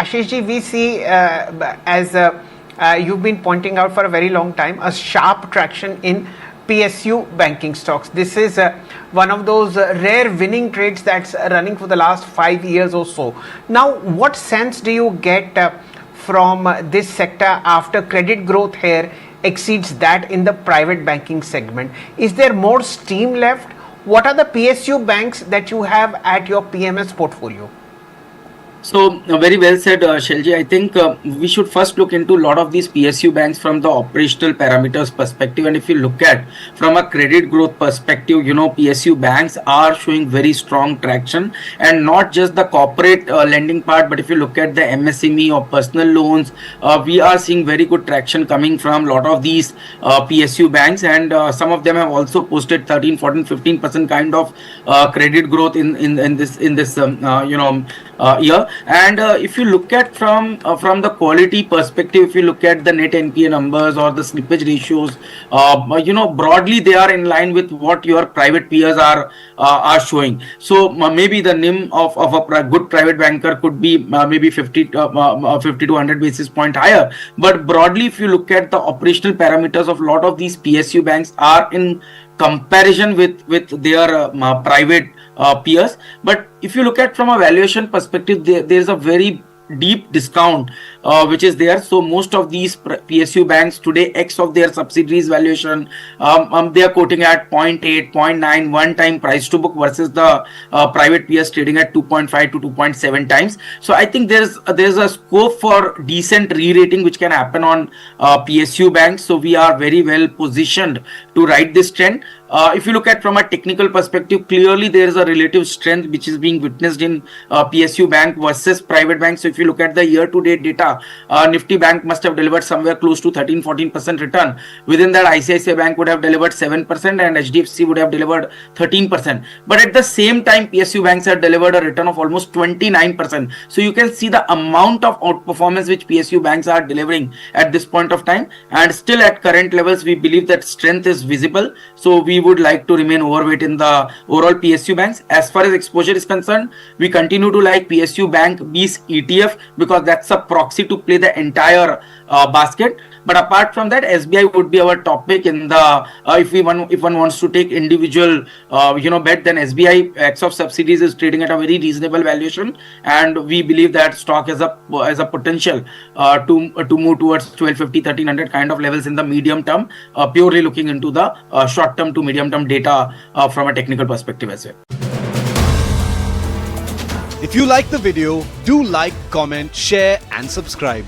Ashishji, we see as you've been pointing out for a very long time, a sharp traction in PSU banking stocks. This is one of those rare winning trades that's running for the last 5 years or so. Now, what sense do you get from this sector after credit growth here exceeds that in the private banking segment? Is there more steam left? What are the PSU banks that you have at your PMS portfolio? So very well said, Shelji. I think we should first look into a lot of these PSU banks from the operational parameters perspective. And if you look at from a credit growth perspective, PSU banks are showing very strong traction, and not just the corporate lending part, but if you look at the MSME or personal loans, we are seeing very good traction coming from a lot of these PSU banks, and some of them have also posted 13, 14, 15% kind of credit growth in this year. And if you look at from the quality perspective, if you look at the net NPA numbers or the slippage ratios, broadly they are in line with what your private peers are showing. So maybe the NIM of a good private banker could be maybe 50 to 100 basis point higher. But broadly, if you look at the operational parameters of a lot of these PSU banks are in comparison with their private peers. But if you look at from a valuation perspective, there is a very deep discount which is there. So most of these PSU banks today, X of their subsidiaries valuation, they are quoting at 0.8, 0.9, 1 time price to book versus the private peers trading at 2.5 to 2.7 times. So I think there's a scope for decent re-rating which can happen on PSU banks. So we are very well positioned to ride this trend. If you look at from a technical perspective, clearly there is a relative strength which is being witnessed in PSU bank versus private bank. So if you look at the year-to-date data, Nifty Bank must have delivered somewhere close to 13-14% return. Within that, ICICI Bank would have delivered 7% and HDFC would have delivered 13%. But at the same time, PSU banks have delivered a return of almost 29%. So you can see the amount of outperformance which PSU banks are delivering at this point of time. And still at current levels, we believe that strength is visible. So we would like to remain overweight in the overall PSU banks. As far as exposure is concerned, we continue to like PSU Bank B's ETF because that's a proxy to play the entire basket. But apart from that, SBI would be our top pick in the if one wants to take individual bet, then SBI X of subsidies is trading at a very reasonable valuation, and we believe that stock has a potential to move towards 1250, 1300 kind of levels in the medium term, purely looking into the short term to medium term data from a technical perspective as well. If you like the video, do like, comment, share and subscribe.